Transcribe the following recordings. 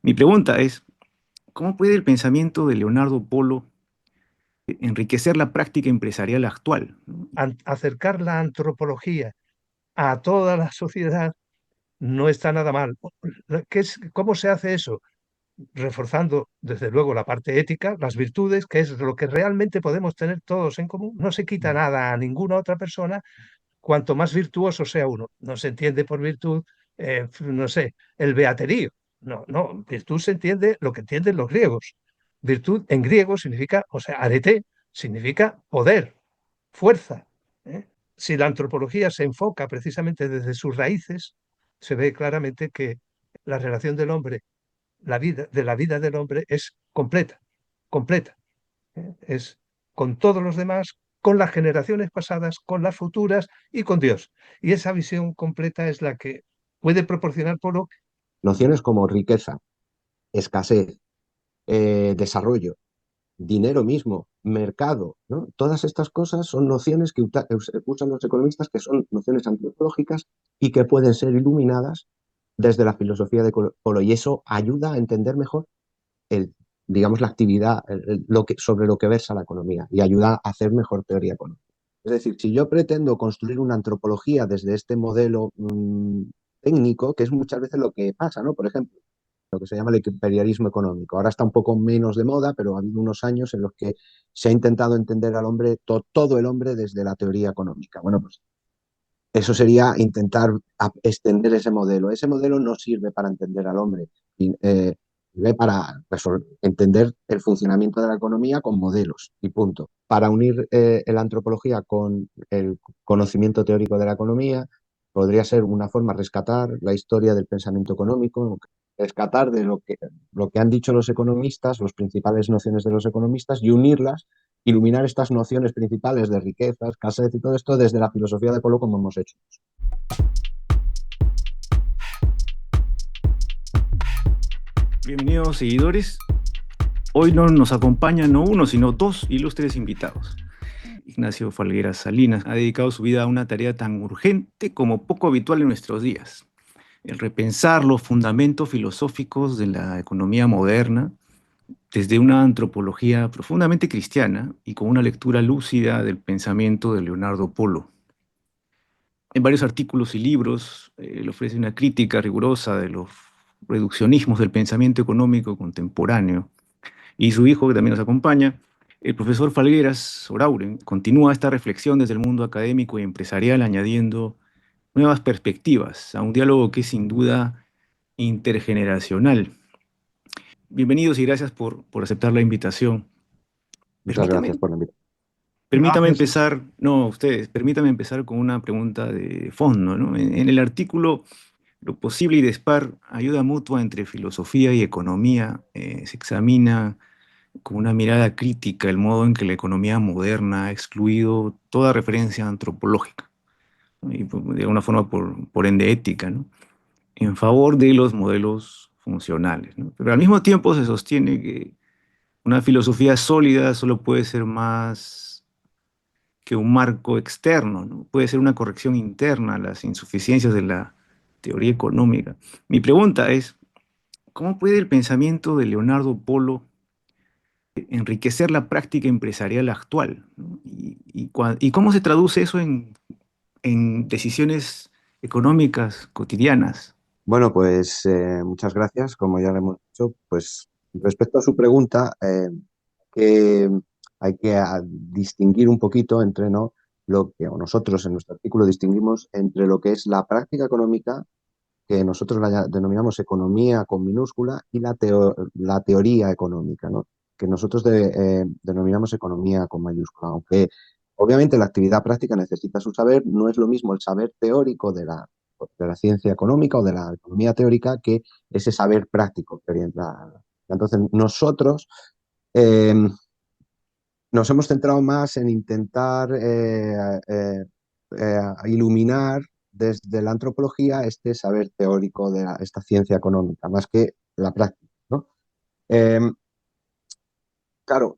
Mi pregunta es, ¿cómo puede el pensamiento de Leonardo Polo enriquecer la práctica empresarial actual? ¿No? Acercar la antropología a toda la sociedad no está nada mal. ¿Cómo se hace eso? Reforzando, desde luego, la parte ética, las virtudes, que es lo que realmente podemos tener todos en común. No se quita nada a ninguna otra persona cuanto más virtuoso sea uno. No se entiende por virtud, no sé, el beaterío. No, no, virtud se entiende lo que entienden los griegos. Virtud en griego significa, o sea, arete, significa poder, fuerza. ¿eh? Si la antropología se enfoca precisamente desde sus raíces, se ve claramente que la relación del hombre, la vida del hombre es completa, completa. Es con todos los demás, con las generaciones pasadas, con las futuras y con Dios. Y esa visión completa es la que puede proporcionar Polo. Nociones como riqueza, escasez, desarrollo, dinero mismo, mercado, ¿no? Todas estas cosas son nociones que usan los economistas, que son nociones antropológicas y que pueden ser iluminadas desde la filosofía de Polo. Y eso ayuda a entender mejor el, digamos, la actividad, sobre lo que versa la economía y ayuda a hacer mejor teoría económica. Es decir, si yo pretendo construir una antropología desde este modelo técnico, que es muchas veces lo que pasa, ¿no? Por ejemplo, lo que se llama el imperialismo económico. Ahora está un poco menos de moda, pero ha habido unos años en los que se ha intentado entender al hombre, todo el hombre desde la teoría económica. Bueno, pues eso sería intentar extender ese modelo. Ese modelo no sirve para entender al hombre, sirve para entender el funcionamiento de la economía con modelos y punto. Para unir la antropología con el conocimiento teórico de la economía, podría ser una forma de rescatar la historia del pensamiento económico, rescatar de lo que han dicho los economistas, las principales nociones de los economistas y unirlas, iluminar estas nociones principales de riqueza, escasez y todo esto desde la filosofía de Polo como hemos hecho. Bienvenidos seguidores. Hoy no nos acompañan no uno, sino dos ilustres invitados. Ignacio Falgueras Salinas ha dedicado su vida a una tarea tan urgente como poco habitual en nuestros días: el repensar los fundamentos filosóficos de la economía moderna desde una antropología profundamente cristiana y con una lectura lúcida del pensamiento de Leonardo Polo. En varios artículos y libros, él ofrece una crítica rigurosa de los reduccionismos del pensamiento económico contemporáneo. Y su hijo, que también nos acompaña, el profesor Falgueras Orauren, continúa esta reflexión desde el mundo académico y empresarial, añadiendo nuevas perspectivas a un diálogo que es sin duda intergeneracional. Bienvenidos y gracias por aceptar la invitación. Muchas Permítame, gracias por la invitación. permítame Gracias. empezar, no, ustedes, permítame empezar con una pregunta de fondo, ¿no? En el artículo Lo posible y dispar, ayuda mutua entre filosofía y economía, se examina con una mirada crítica el modo en que la economía moderna ha excluido toda referencia antropológica, ¿no? Y de alguna forma por ende ética, ¿no? En favor de los modelos funcionales, ¿no? Pero al mismo tiempo se sostiene que una filosofía sólida solo puede ser más que un marco externo, ¿no? Puede ser una corrección interna a las insuficiencias de la teoría económica. Mi pregunta es, ¿cómo puede el pensamiento de Leonardo Polo enriquecer la práctica empresarial actual? ¿No? ¿Y cómo se traduce eso en decisiones económicas cotidianas? Bueno, pues muchas gracias. Como ya le hemos dicho, pues respecto a su pregunta, que hay que distinguir un poquito entre, ¿no?, lo que o nosotros en nuestro artículo distinguimos entre lo que es la práctica económica, que nosotros denominamos economía con minúscula, y la teoría económica, ¿no?, que nosotros denominamos economía con mayúscula. Aunque obviamente la actividad práctica necesita su saber, no es lo mismo el saber teórico de la ciencia económica o de la economía teórica que ese saber práctico que orienta. Entonces, nosotros eh, nos hemos centrado más en intentar iluminar desde la antropología este saber teórico de esta ciencia económica, más que la práctica, ¿no? Eh, claro,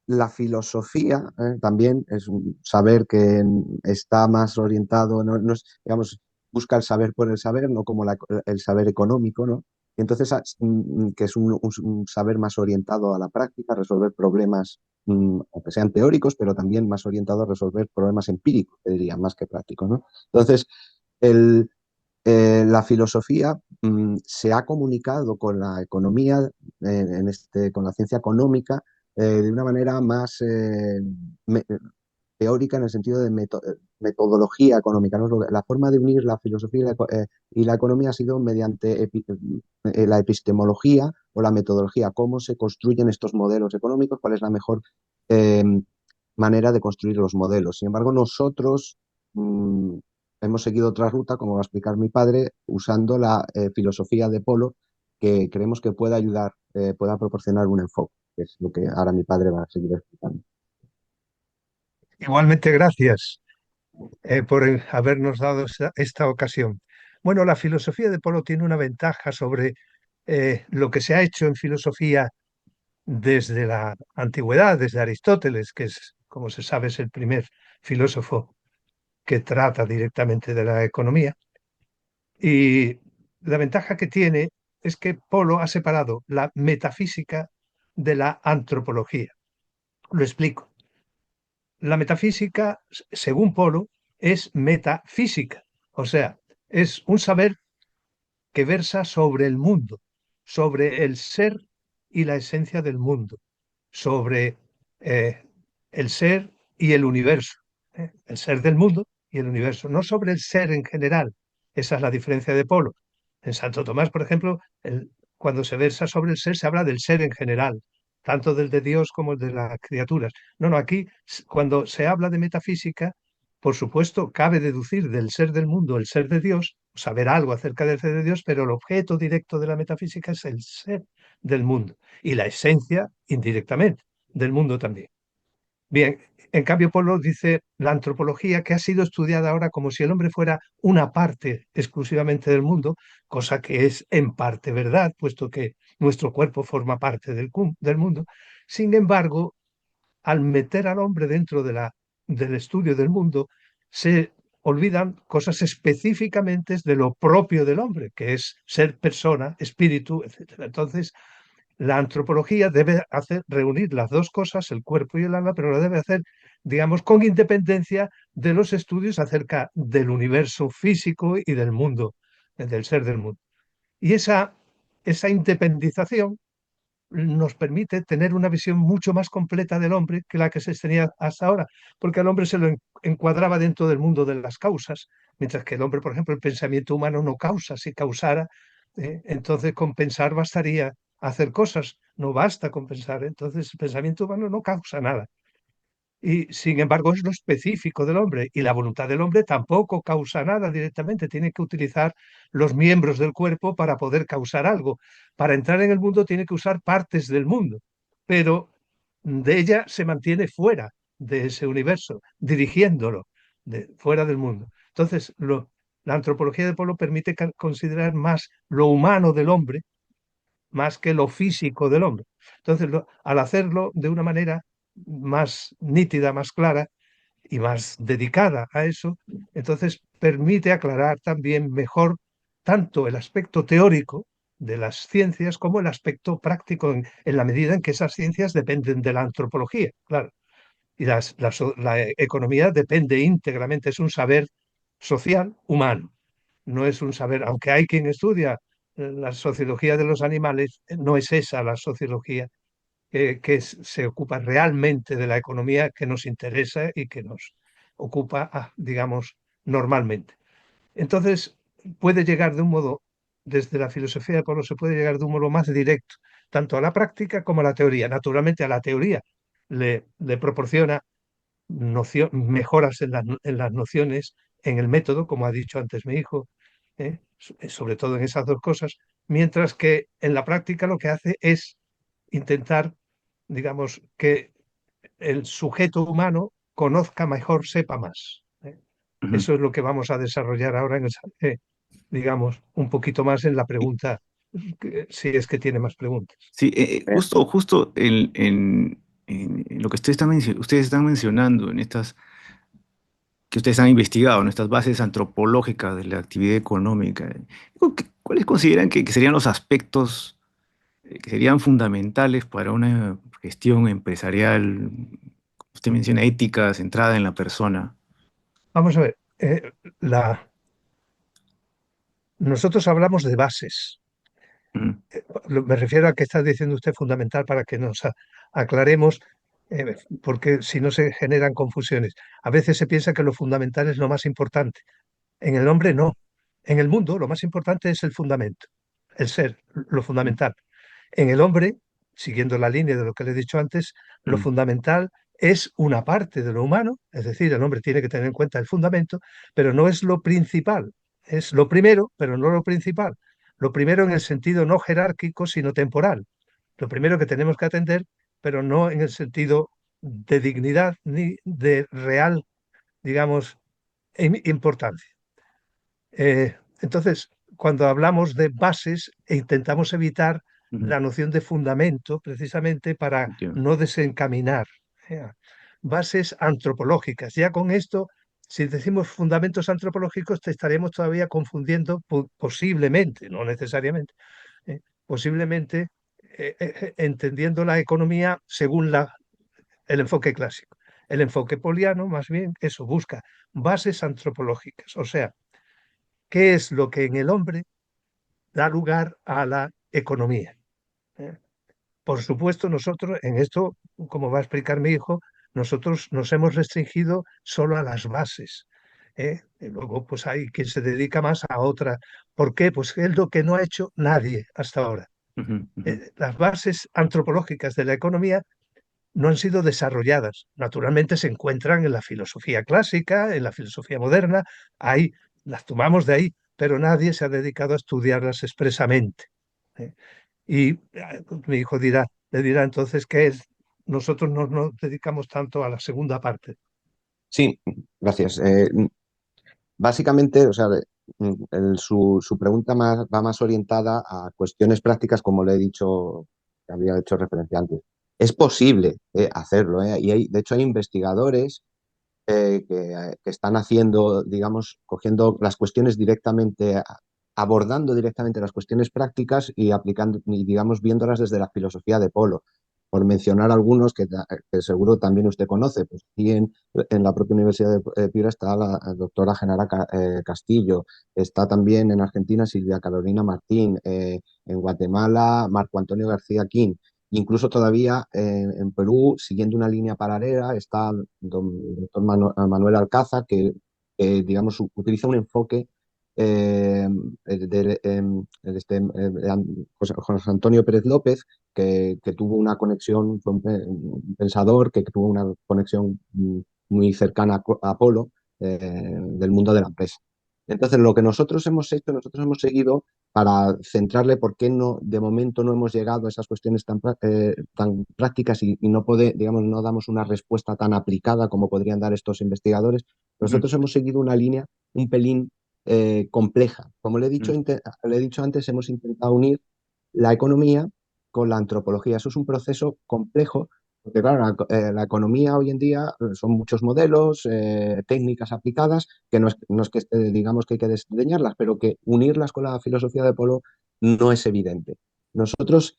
la filosofía también es un saber que está más orientado, no es, digamos, busca el saber por el saber, no como el saber económico, ¿no?, y entonces que es un saber más orientado a la práctica, a resolver problemas, aunque sean teóricos, pero también más orientado a resolver problemas empíricos, te diría, más que prácticos, ¿no? Entonces, el, la filosofía se ha comunicado con la economía, con la ciencia económica, de una manera más teórica en el sentido de metodología económica, ¿no? La forma de unir la filosofía y la economía ha sido mediante la epistemología o la metodología, cómo se construyen estos modelos económicos, cuál es la mejor eh, manera de construir los modelos. Sin embargo, nosotros hemos seguido otra ruta, como va a explicar mi padre, usando la filosofía de Polo, que creemos que puede ayudar, pueda proporcionar un enfoque, que es lo que ahora mi padre va a seguir explicando. Igualmente, gracias por habernos dado esta ocasión. Bueno, la filosofía de Polo tiene una ventaja sobre lo que se ha hecho en filosofía desde la antigüedad, desde Aristóteles, que es, como se sabe, es el primer filósofo que trata directamente de la economía. Y la ventaja que tiene es que Polo ha separado la metafísica de la antropología. Lo explico. La metafísica, según Polo, es metafísica, o sea, es un saber que versa sobre el mundo, sobre el ser y la esencia del mundo, sobre eh, el ser y el universo, el ser del mundo y el universo, no sobre el ser en general. Esa es la diferencia de Polo. En Santo Tomás, por ejemplo, cuando se versa sobre el ser, se habla del ser en general, tanto del de Dios como el de las criaturas. No, no, aquí cuando se habla de metafísica, por supuesto, cabe deducir del ser del mundo el ser de Dios, saber algo acerca del ser de Dios, pero el objeto directo de la metafísica es el ser del mundo y la esencia indirectamente del mundo también. Bien, en cambio, Polo dice la antropología que ha sido estudiada ahora como si el hombre fuera una parte exclusivamente del mundo, cosa que es en parte verdad, puesto que nuestro cuerpo forma parte del mundo. Sin embargo, al meter al hombre dentro del estudio del mundo, se olvidan cosas específicamente de lo propio del hombre, que es ser persona, espíritu, etc. Entonces, la antropología debe reunir las dos cosas, el cuerpo y el alma, pero lo debe hacer, digamos, con independencia de los estudios acerca del universo físico y del mundo, del ser del mundo. Y esa independización nos permite tener una visión mucho más completa del hombre que la que se tenía hasta ahora, porque al hombre se lo encuadraba dentro del mundo de las causas, mientras que el hombre, por ejemplo, el pensamiento humano no causa, si causara, entonces con pensar bastaría hacer cosas, no basta con pensar, entonces el pensamiento humano no causa nada. Y sin embargo es lo específico del hombre y la voluntad del hombre tampoco causa nada directamente, tiene que utilizar los miembros del cuerpo para poder causar algo. Para entrar en el mundo tiene que usar partes del mundo, pero de ella se mantiene fuera de ese universo, dirigiéndolo fuera del mundo. Entonces, la antropología de Polo permite considerar más lo humano del hombre más que lo físico del hombre. Entonces, al hacerlo de una manera más nítida, más clara y más dedicada a eso, entonces permite aclarar también mejor tanto el aspecto teórico de las ciencias como el aspecto práctico en la medida en que esas ciencias dependen de la antropología, claro. Y la economía depende íntegramente, es un saber social humano, no es un saber, aunque hay quien estudia la sociología de los animales, no es esa la sociología que se ocupa realmente de la economía que nos interesa y que nos ocupa, digamos, normalmente. Entonces, puede llegar de un modo, desde la filosofía de Polo se puede llegar de un modo más directo, tanto a la práctica como a la teoría. Naturalmente, a la teoría le proporciona mejoras en las nociones, en el método, como ha dicho antes mi hijo, sobre todo en esas dos cosas, mientras que en la práctica lo que hace es intentar, digamos, que el sujeto humano conozca mejor, sepa más. Ujú. Eso es lo que vamos a desarrollar ahora, digamos, un poquito más en la pregunta, si es que tiene más preguntas. Sí, Eh, justo en lo que ustedes están mencionando en estas que ustedes han investigado, ¿no? Estas bases antropológicas de la actividad económica. ¿Cuáles consideran que serían los aspectos que serían fundamentales para una gestión empresarial, como usted menciona, ética, centrada en la persona? Vamos a ver, nosotros hablamos de bases. Mm, Me refiero a que está diciendo usted fundamental para que nos aclaremos, porque si no se generan confusiones. A veces se piensa que lo fundamental es lo más importante. En el hombre no. En el mundo lo más importante es el fundamento, el ser, lo mm, fundamental. En el hombre, siguiendo la línea de lo que le he dicho antes, lo mm, fundamental es una parte de lo humano, es decir, el hombre tiene que tener en cuenta el fundamento, pero no es lo principal. Es lo primero, pero no lo principal. Lo primero en el sentido no jerárquico, sino temporal. Lo primero que tenemos que atender, pero no en el sentido de dignidad ni de real, digamos, importancia. Entonces, cuando hablamos de bases, intentamos evitar mm, la noción de fundamento precisamente para entiendo. no desencaminar. ¿eh? Bases antropológicas. Ya con esto, si decimos fundamentos antropológicos, te estaríamos todavía confundiendo posiblemente, no necesariamente, posiblemente entendiendo la economía según el enfoque clásico. El enfoque poliano, más bien, eso busca bases antropológicas, o sea, qué es lo que en el hombre da lugar a la economía. ¿eh? Por supuesto, nosotros en esto, como va a explicar mi hijo, nosotros nos hemos restringido solo a las bases. Y luego, pues hay quien se dedica más a otra. ¿Por qué? Pues es lo que no ha hecho nadie hasta ahora. Ujú, ujú, Las bases antropológicas de la economía no han sido desarrolladas. Naturalmente se encuentran en la filosofía clásica, en la filosofía moderna, ahí las tomamos de ahí, pero nadie se ha dedicado a estudiarlas expresamente. ¿eh? Y mi hijo le dirá entonces que nosotros no nos dedicamos tanto a la segunda parte. Sí, gracias. Básicamente, o sea, su pregunta va más orientada a cuestiones prácticas, como le he dicho, que había hecho referencia antes. Es posible hacerlo, y de hecho hay investigadores que están haciendo, digamos, cogiendo las cuestiones directamente, abordando directamente las cuestiones prácticas y aplicando, y digamos, viéndolas desde la filosofía de Polo. Por mencionar algunos que seguro también usted conoce, pues aquí en la propia Universidad de Piura está la doctora Genara Castillo, está también en Argentina Silvia Carolina Martín, en Guatemala Marco Antonio García Quín. Incluso todavía en Perú, siguiendo una línea paralela, está doctor Manuel Alcázar, que digamos, utiliza un enfoque José Antonio Pérez López, que tuvo una conexión, fue un pensador que tuvo una conexión muy cercana a Apolo del mundo de la empresa. Entonces, lo que nosotros hemos hecho, nosotros hemos seguido para centrarle por qué no, de momento no hemos llegado a esas cuestiones tan prácticas y no digamos, no damos una respuesta tan aplicada como podrían dar estos investigadores. ujú, Nosotros hemos seguido una línea un pelín compleja. Como ujú, le he dicho antes, hemos intentado unir la economía con la antropología. Eso es un proceso complejo, porque claro, la economía hoy en día son muchos modelos, técnicas aplicadas, que no es que digamos que hay que desdeñarlas, pero que unirlas con la filosofía de Polo no es evidente. Nosotros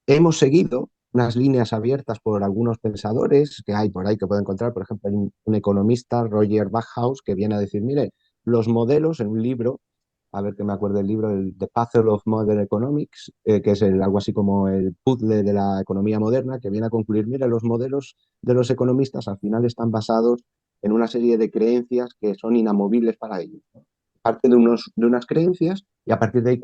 hemos seguido unas líneas abiertas por algunos pensadores que hay por ahí que puedo encontrar. Por ejemplo, hay un economista, Roger Bachaus, que viene a decir, mire, los modelos en un libro, a ver que me acuerdo del libro, el The Puzzle of Modern Economics, que es algo así como el puzzle de la economía moderna, que viene a concluir, mire, los modelos de los economistas al final están basados en una serie de creencias que son inamovibles para ellos, ¿no? Parte de unas creencias y a partir de ahí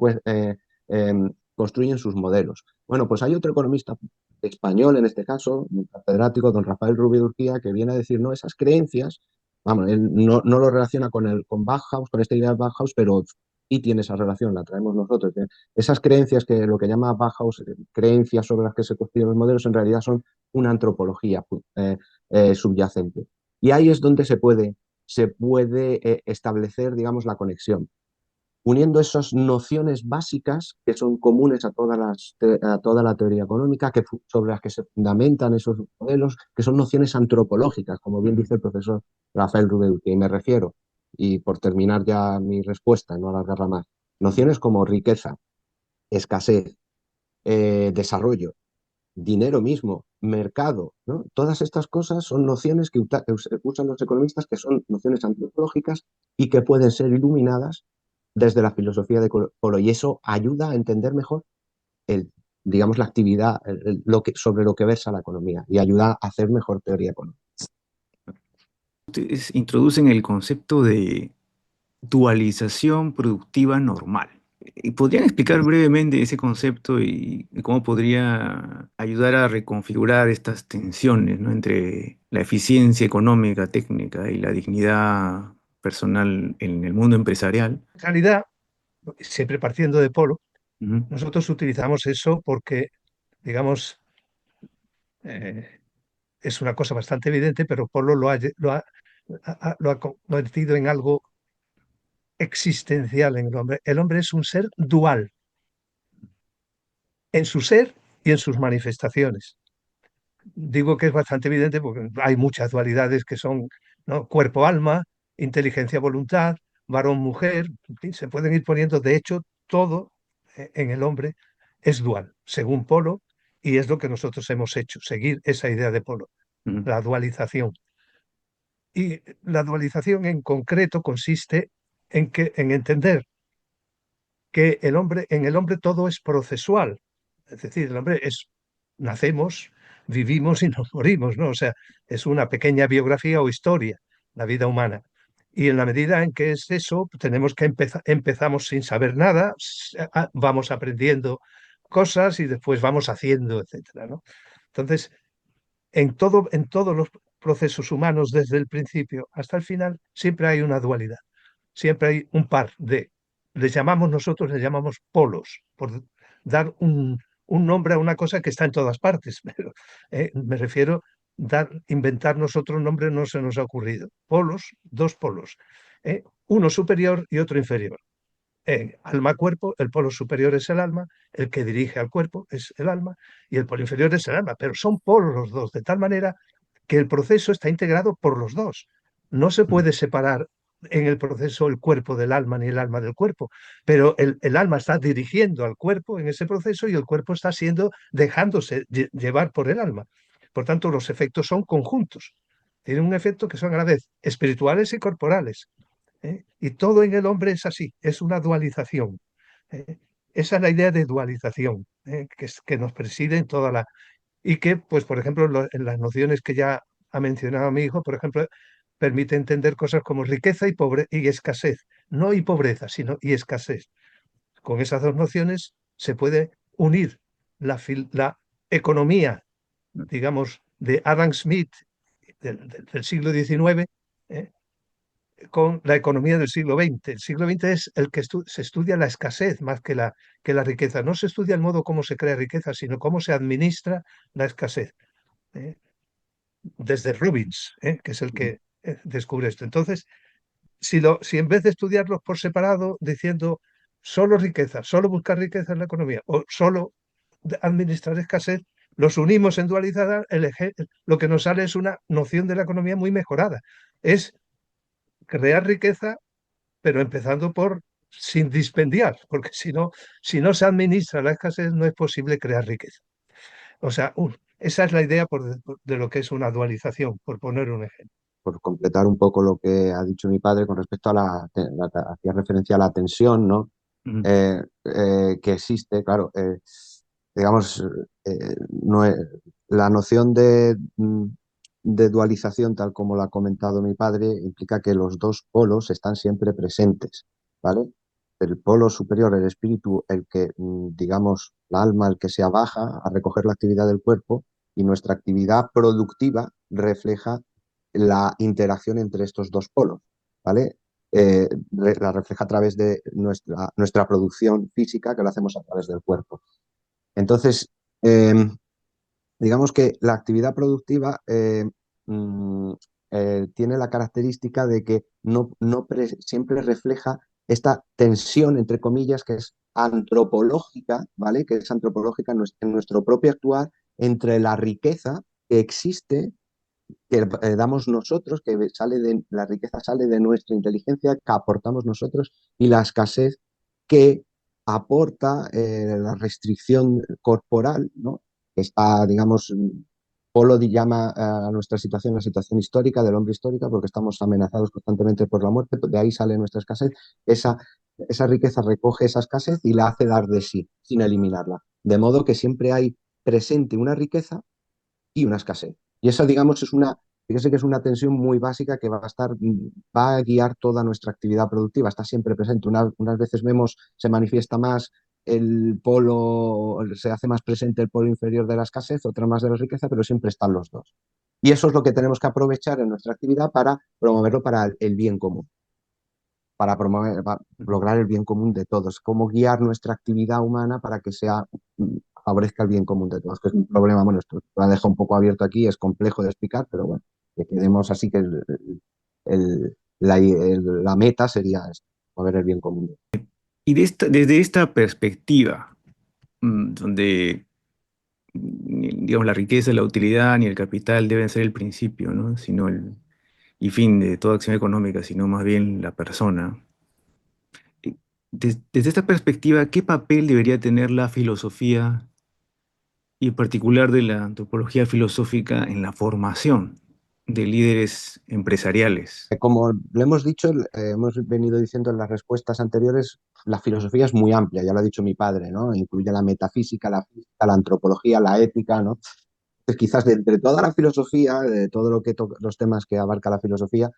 construyen sus modelos. Bueno, pues hay otro economista español, en este caso, un catedrático, don Rafael Rubio de Urquía, que viene a decir, no, esas creencias, vamos, él no lo relaciona con Bauhaus, con esta idea de Bauhaus, pero sí tiene esa relación, la traemos nosotros. Esas creencias que lo que llama Bauhaus, creencias sobre las que se construyen los modelos, en realidad son una antropología subyacente. Y ahí es donde se puede establecer, digamos, la conexión. uniendo esas nociones básicas que son comunes a, a toda la teoría económica, sobre las que se fundamentan esos modelos, que son nociones antropológicas, como bien dice el profesor Rafael Rubeuti, y me refiero, y por terminar ya mi respuesta, no alargarla más, nociones como riqueza, escasez, desarrollo, dinero mismo, mercado, ¿no? Todas estas cosas son nociones que usan los economistas, que son nociones antropológicas y que pueden ser iluminadas desde la filosofía de Polo. Y eso ayuda a entender mejor el, digamos, la actividad, sobre lo que versa la economía, y ayuda a hacer mejor teoría económica. Ustedes introducen el concepto de dualización productiva normal. ¿Y podrían explicar brevemente ese concepto y cómo podría ayudar a reconfigurar estas tensiones, ¿no?, entre la eficiencia económica, técnica y la dignidad personal en el mundo empresarial? En realidad, siempre partiendo de Polo, Ujú. nosotros utilizamos eso porque, digamos, eh, es una cosa bastante evidente, pero Polo lo ha convertido en algo existencial en el hombre. El hombre es un ser dual en su ser y en sus manifestaciones. Digo que es bastante evidente porque hay muchas dualidades que son, ¿no?, cuerpo-alma, inteligencia-voluntad, varón-mujer, en fin, se pueden ir poniendo. De hecho, todo en el hombre es dual, según Polo, y es lo que nosotros hemos hecho, seguir esa idea de Polo, Ujú. la dualización. Y la dualización en concreto consiste en entender que en el hombre todo es procesual. Es decir, el hombre nacemos, vivimos y nos morimos, ¿no? O sea, es una pequeña biografía o historia, la vida humana. Y en la medida en que es eso, tenemos que empezamos sin saber nada, vamos aprendiendo cosas y después vamos haciendo, etcétera, ¿no? Entonces, en todos los procesos humanos, desde el principio hasta el final, siempre hay una dualidad, siempre hay un par de, nosotros les llamamos polos, por dar un nombre a una cosa que está en todas partes, pero me refiero, inventar nosotros un nombre no se nos ha ocurrido. Polos, dos polos, uno superior y otro inferior. Alma-cuerpo, el polo superior es el alma, el que dirige al cuerpo es el alma y el polo inferior es el alma, pero son polos los dos, de tal manera que el proceso está integrado por los dos. No se puede separar en el proceso el cuerpo del alma ni el alma del cuerpo, pero el alma está dirigiendo al cuerpo en ese proceso y el cuerpo está dejándose llevar por el alma. Por tanto, los efectos son conjuntos. Tienen un efecto que son a la vez espirituales y corporales. Y todo en el hombre es así, es una dualización. ¿eh? Esa es la idea de dualización, que nos preside en toda la... Y que, pues, por ejemplo, en las nociones que ya ha mencionado mi hijo, por ejemplo, permite entender cosas como riqueza y escasez. No y pobreza, sino y escasez. Con esas dos nociones se puede unir la economía, digamos, de Adam Smith del siglo XIX, con la economía del siglo XX. El siglo XX es el que se estudia la escasez más que la riqueza. No se estudia el modo cómo se crea riqueza, sino cómo se administra la escasez. ¿eh? Desde Rubins, que es el que descubre esto. Entonces, si en vez de estudiarlos por separado, diciendo solo riqueza, solo buscar riqueza en la economía o solo administrar escasez, los unimos en dualizada, lo que nos sale es una noción de la economía muy mejorada. Es crear riqueza, pero empezando por sin dispendiar, porque si no se administra la escasez, no es posible crear riqueza. O sea, esa es la idea de lo que es una dualización, por poner un ejemplo. Por completar un poco lo que ha dicho mi padre con respecto a hacía referencia a la tensión, ¿no? Ujú. Que existe, claro, digamos, no es- la noción de dualización, tal como lo ha comentado mi padre, implica que los dos polos están siempre presentes, ¿vale? El polo superior, el espíritu, el que, digamos, la alma, el que se abaja a recoger la actividad del cuerpo, y nuestra actividad productiva refleja la interacción entre estos dos polos, ¿vale? La refleja a través de nuestra producción física, que lo hacemos a través del cuerpo. Entonces, eh, digamos que la actividad productiva mm, tiene la característica de que no siempre refleja esta tensión, entre comillas, que es antropológica, ¿vale? Que es antropológica en nuestro propio actuar entre la riqueza que existe, que damos nosotros, que sale de la riqueza sale de nuestra inteligencia, que aportamos nosotros, y la escasez que aporta la restricción corporal, ¿no? Que está, digamos, Polo llama a nuestra situación la situación histórica del hombre histórica porque estamos amenazados constantemente por la muerte, de ahí sale nuestra escasez. Esa riqueza recoge esa escasez y la hace dar de sí, sin eliminarla. De modo que siempre hay presente una riqueza y una escasez. Y esa, digamos, fíjese que es una tensión muy básica que va a guiar toda nuestra actividad productiva, está siempre presente. Unas veces vemos, se manifiesta más se hace más presente el polo inferior de la escasez, otras más de la riqueza, pero siempre están los dos. Y eso es lo que tenemos que aprovechar en nuestra actividad para promoverlo para el bien común, para lograr el bien común de todos, cómo guiar nuestra actividad humana para que favorezca el bien común de todos, que es un problema, bueno, esto lo dejo un poco abierto aquí, es complejo de explicar, pero bueno, que quedemos así que la meta sería esto, mover el bien común. Y desde esta perspectiva, donde, digamos, la riqueza, la utilidad ni el capital deben ser el principio, ¿no? Sino y fin de toda acción económica, sino más bien la persona. Desde esta perspectiva, ¿qué papel debería tener la filosofía y en particular de la antropología filosófica en la formación de líderes empresariales? Como lo hemos dicho, hemos venido diciendo en las respuestas anteriores, la filosofía es muy amplia, ya lo ha dicho mi padre, ¿no? Incluye la metafísica, la física, la antropología, la ética, ¿no? Entonces, quizás de entre toda la filosofía, de todo lo que los temas que abarca la filosofía,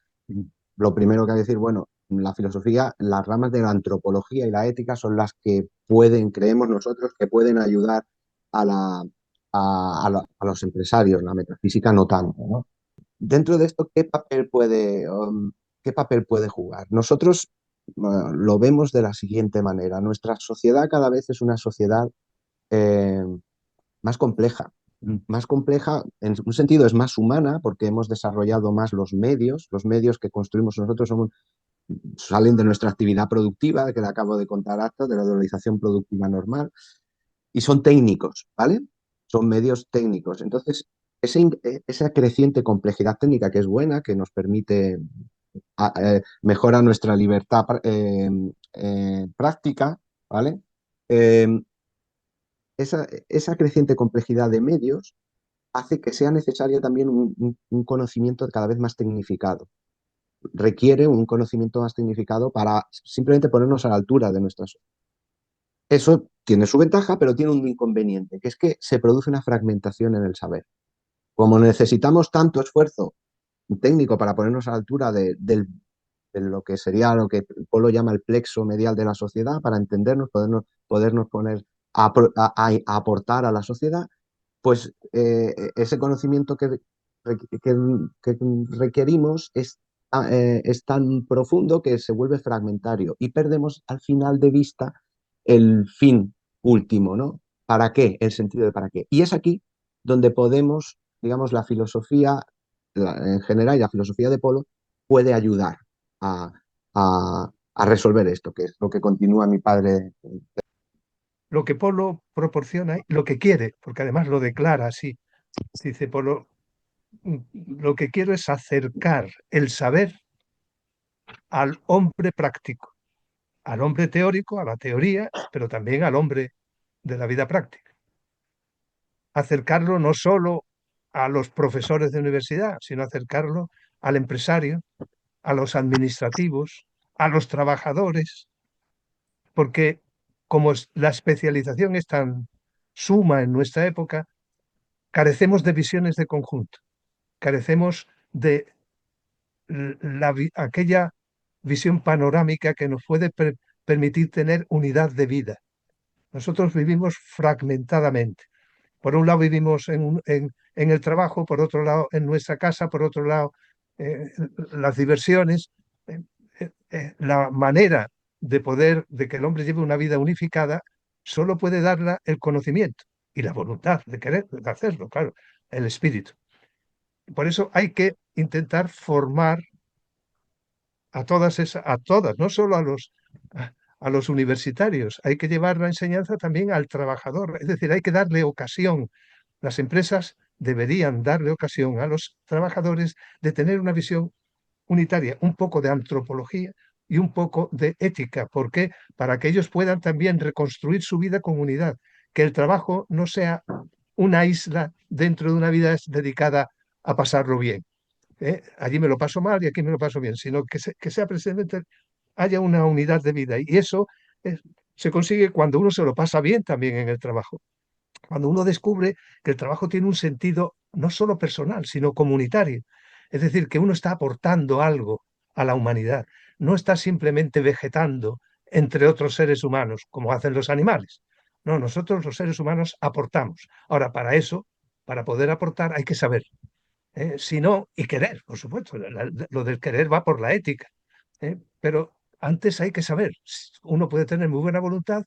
lo primero que hay que decir, bueno, la filosofía, las ramas de la antropología y la ética son las que creemos nosotros, que pueden ayudar a, a los empresarios, la metafísica no tanto, ¿no? Dentro de esto, qué papel puede jugar? Nosotros lo vemos de la siguiente manera. Nuestra sociedad cada vez es una sociedad eh, más compleja. Más compleja, en un sentido es más humana porque hemos desarrollado más los medios que construimos nosotros salen de nuestra actividad productiva, que le acabo de contar antes, de la organización productiva normal, y son técnicos, ¿vale? Son medios técnicos. Entonces, esa creciente complejidad técnica que es buena, que nos permite, mejora nuestra libertad práctica, ¿vale? Eh, esa creciente complejidad de medios hace que sea necesario también un conocimiento cada vez más tecnificado. Requiere un conocimiento más tecnificado para simplemente ponernos a la altura de nuestras. Eso tiene su ventaja, pero tiene un inconveniente, que es que se produce una fragmentación en el saber. Como necesitamos tanto esfuerzo técnico para ponernos a la altura de lo que sería lo que Polo llama el plexo medial de la sociedad, para entendernos, podernos poner a aportar a la sociedad, pues ese conocimiento que requerimos es tan profundo que se vuelve fragmentario y perdemos al final de vista el fin último, ¿no? ¿Para qué? El sentido de para qué. Y es aquí donde podemos, digamos, la filosofía en general y la filosofía de Polo puede ayudar a, a resolver esto, que es lo que continúa mi padre. Lo que Polo proporciona, lo que quiere, porque además lo declara así, dice Polo, lo que quiero es acercar el saber al hombre práctico, al hombre teórico, a la teoría, pero también al hombre de la vida práctica. Acercarlo no solo a los profesores de universidad, sino acercarlo al empresario, a los administrativos, a los trabajadores, porque como la especialización es tan suma en nuestra época, carecemos de visiones de conjunto, carecemos de aquella visión panorámica que nos puede permitir tener unidad de vida. Nosotros vivimos fragmentadamente. Por un lado vivimos en el trabajo, por otro lado en nuestra casa, por otro lado las diversiones. La manera de que el hombre lleve una vida unificada solo puede darla el conocimiento y la voluntad de querer de hacerlo, claro, el espíritu. Por eso hay que intentar formar a todas, no solo a los universitarios, hay que llevar la enseñanza también al trabajador, es decir, hay que darle ocasión. Las empresas deberían darle ocasión a los trabajadores de tener una visión unitaria, un poco de antropología y un poco de ética. ¿Por qué? Para que ellos puedan también reconstruir su vida como unidad, que el trabajo no sea una isla dentro de una vida dedicada a pasarlo bien. Allí me lo paso mal y aquí me lo paso bien, sino que sea precisamente haya una unidad de vida. Y eso es- se consigue cuando uno se lo pasa bien también en el trabajo. Cuando uno descubre que el trabajo tiene un sentido no solo personal, sino comunitario. Es decir, que uno está aportando algo a la humanidad, no está simplemente vegetando entre otros seres humanos, como hacen los animales. No, nosotros los seres humanos aportamos. Ahora, para eso, para poder aportar, hay que saber. Si no, y querer, por supuesto. Lo del querer va por la ética. Pero antes hay que saber. Uno puede tener muy buena voluntad,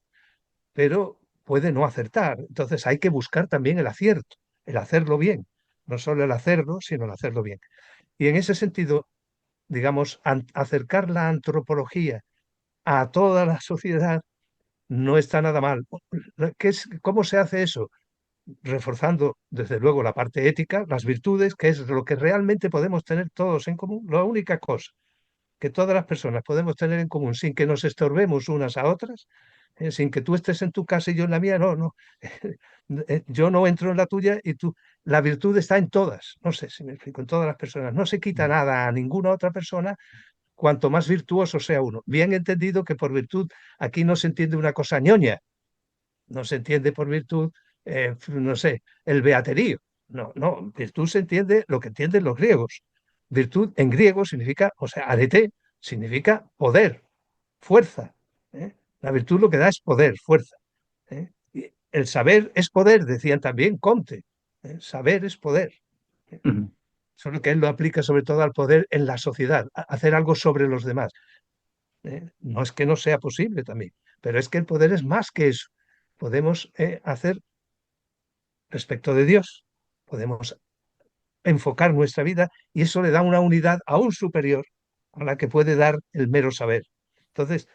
pero puede no acertar. Entonces hay que buscar también el acierto, el hacerlo bien. No solo el hacerlo, sino el hacerlo bien. Y en ese sentido, digamos, acercar la antropología a toda la sociedad no está nada mal. ¿Cómo se hace eso? Reforzando, desde luego, la parte ética, las virtudes, que es lo que realmente podemos tener todos en común. La única cosa que todas las personas podemos tener en común sin que nos estorbemos unas a otras, sin que tú estés en tu casa y yo en la mía, no, no. Yo no entro en la tuya y tú. La virtud está en todas, no sé si me explico, en todas las personas. No se quita nada a ninguna otra persona cuanto más virtuoso sea uno. Bien entendido que por virtud aquí no se entiende una cosa ñoña, no se entiende por virtud, no sé, el beaterío. No, no, virtud se entiende lo que entienden los griegos. Virtud en griego significa, o sea, arete significa poder, fuerza. ¿eh? La virtud lo que da es poder, fuerza. Y el saber es poder, decían también Comte. Saber es poder. ¿eh? Ujú. Solo que él lo aplica sobre todo al poder en la sociedad, hacer algo sobre los demás. No es que no sea posible también, pero es que el poder es más que eso. Podemos hacer respecto de Dios, podemos enfocar nuestra vida y eso le da una unidad aún superior a la que puede dar el mero saber. Entonces,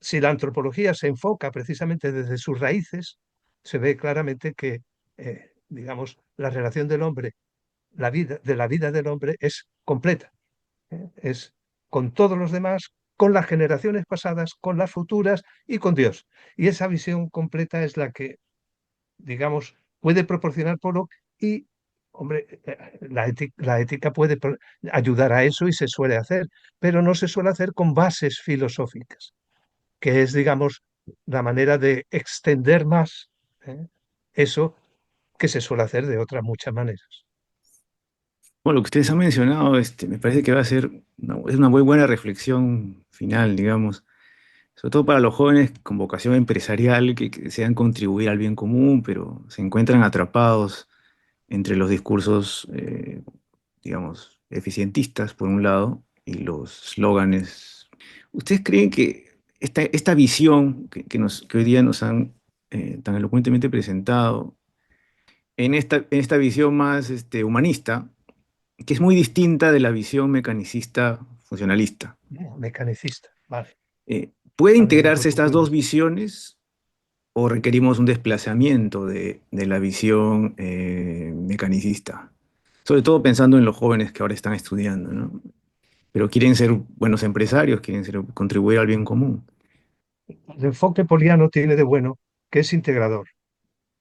si la antropología se enfoca precisamente desde sus raíces, se ve claramente que, digamos, la relación del hombre, la vida del hombre es completa, es con todos los demás, con las generaciones pasadas, con las futuras y con Dios. Y esa visión completa es la que, digamos, puede proporcionar polo y, hombre, la ética puede ayudar a eso y se suele hacer, pero no se suele hacer con bases filosóficas, que es, digamos, la manera de extender más eso que se suele hacer de otras muchas maneras. Bueno, lo que ustedes han mencionado, me parece que va a ser es una muy buena reflexión final, digamos, sobre todo para los jóvenes con vocación empresarial que desean contribuir al bien común, pero se encuentran atrapados entre los discursos, digamos, eficientistas, por un lado, y los slóganes. ¿Ustedes creen que esta visión que hoy día nos han tan elocuentemente presentado, en esta visión más humanista, que es muy distinta de la visión mecanicista funcionalista? Mecanicista, vale. ¿Puede A ver, un integrarse poco estas dos visiones o requerimos un desplazamiento de la visión mecanicista? Sobre todo pensando en los jóvenes que ahora están estudiando, ¿no? Pero quieren ser buenos empresarios, contribuir al bien común. el enfoque poliano tiene de bueno que es integrador.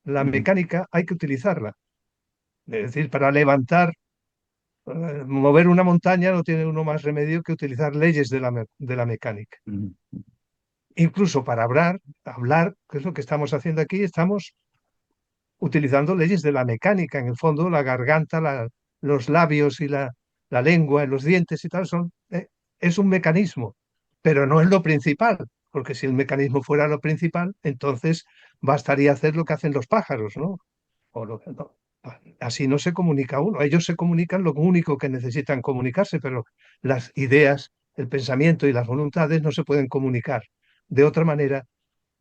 La Ujú, mecánica hay que utilizarla. Es decir, para levantar, mover una montaña no tiene uno más remedio que utilizar leyes de la mecánica. ujú, Incluso para hablar, que es lo que estamos haciendo aquí, estamos utilizando leyes de la mecánica. En el fondo, la garganta, los labios y la lengua, los dientes y tal, es un mecanismo, pero no es lo principal, porque si el mecanismo fuera lo principal, entonces bastaría hacer lo que hacen los pájaros, ¿no? No. Así no se comunica uno. Ellos se comunican lo único que necesitan comunicarse, pero las ideas, el pensamiento y las voluntades no se pueden comunicar de otra manera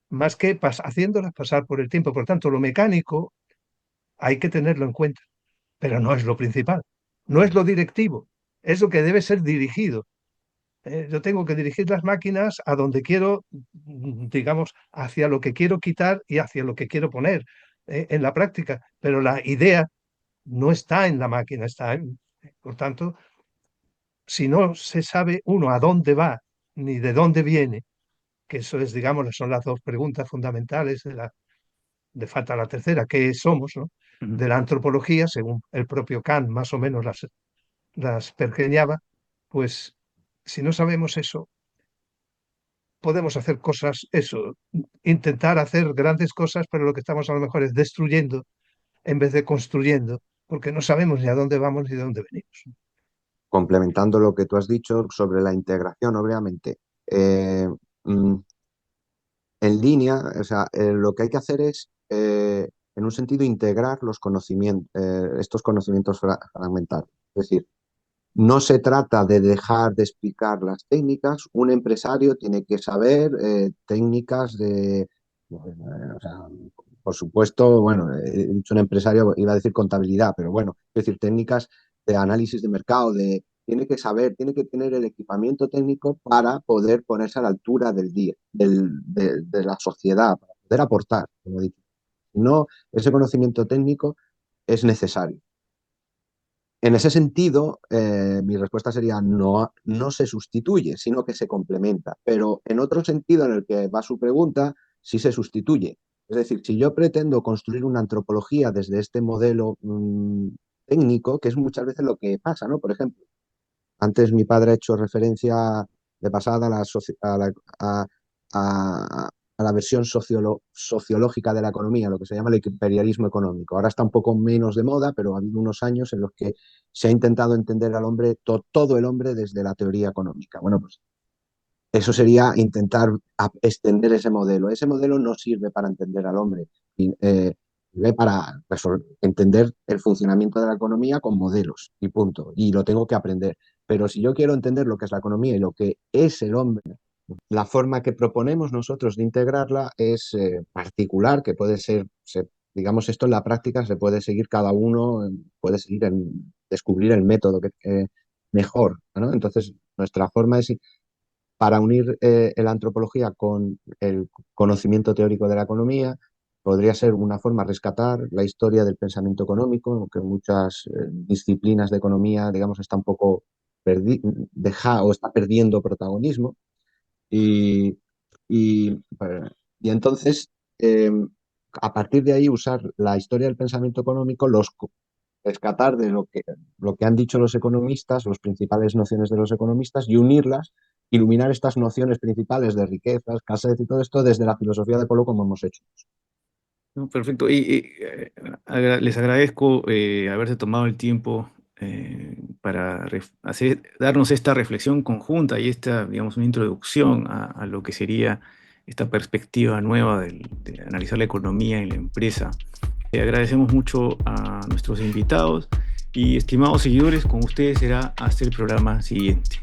más que haciéndolas pasar por el tiempo. Por tanto, lo mecánico hay que tenerlo en cuenta, pero no es lo principal, no es lo directivo, es lo que debe ser dirigido. Yo tengo que dirigir las máquinas a donde quiero, digamos, hacia lo que quiero quitar y hacia lo que quiero poner en la práctica, pero la idea no está en la máquina, por tanto, si no se sabe uno a dónde va ni de dónde viene, que eso es, digamos, son las dos preguntas fundamentales de falta la tercera, ¿qué somos, no? Ujú. De la antropología, según el propio Kant más o menos las pergeñaba, pues si no sabemos eso, podemos hacer cosas, eso, intentar hacer grandes cosas, pero lo que estamos a lo mejor es destruyendo en vez de construyendo, porque no sabemos ni a dónde vamos ni de dónde venimos. Complementando lo que tú has dicho sobre la integración, obviamente, eh, mm, en línea, o sea, lo que hay que hacer es, en un sentido, integrar los conocimientos, estos conocimientos fragmentarios. Es decir, no se trata de dejar de explicar las técnicas. Un empresario tiene que saber técnicas de, o sea, por supuesto, bueno, he dicho un empresario, iba a decir contabilidad, pero bueno, es decir, técnicas de análisis de mercado, tiene que saber, tiene que tener el equipamiento técnico para poder ponerse a la altura del día, de la sociedad, para poder aportar, como he dicho. No, ese conocimiento técnico es necesario. En ese sentido, mi respuesta sería no, no se sustituye, sino que se complementa. Pero en otro sentido en el que va su pregunta, sí se sustituye. Es decir, si yo pretendo construir una antropología desde este modelo técnico, que es muchas veces lo que pasa, ¿no? Por ejemplo, antes mi padre ha hecho referencia de pasada a a la versión sociológica de la economía, lo que se llama el imperialismo económico. Ahora está un poco menos de moda, pero ha habido unos años en los que se ha intentado entender al hombre, todo el hombre desde la teoría económica. Bueno, pues eso sería intentar extender ese modelo. Ese modelo no sirve para entender al hombre, sirve para entender el funcionamiento de la economía con modelos y punto. Y lo tengo que aprender. Pero si yo quiero entender lo que es la economía y lo que es el hombre, la forma que proponemos nosotros de integrarla es particular, que puede ser, digamos, esto en la práctica se puede seguir cada uno, puede seguir en descubrir el método mejor, ¿no? Entonces, nuestra forma es para unir la antropología con el conocimiento teórico de la economía. Podría ser una forma de rescatar la historia del pensamiento económico, aunque muchas disciplinas de economía, digamos, está un poco o está perdiendo protagonismo. Y, y, y entonces, eh, a partir de ahí, usar la historia del pensamiento económico, rescatar de lo que han dicho los economistas, las principales nociones de los economistas, y unirlas, iluminar estas nociones principales de riqueza, escasez y todo esto desde la filosofía de Polo, como hemos hecho. No, perfecto. Les agradezco haberse tomado el tiempo para darnos esta reflexión conjunta y esta, digamos, una introducción a lo que sería esta perspectiva nueva de analizar la economía y la empresa. Agradecemos mucho a nuestros invitados y estimados seguidores, con ustedes será hasta el programa siguiente.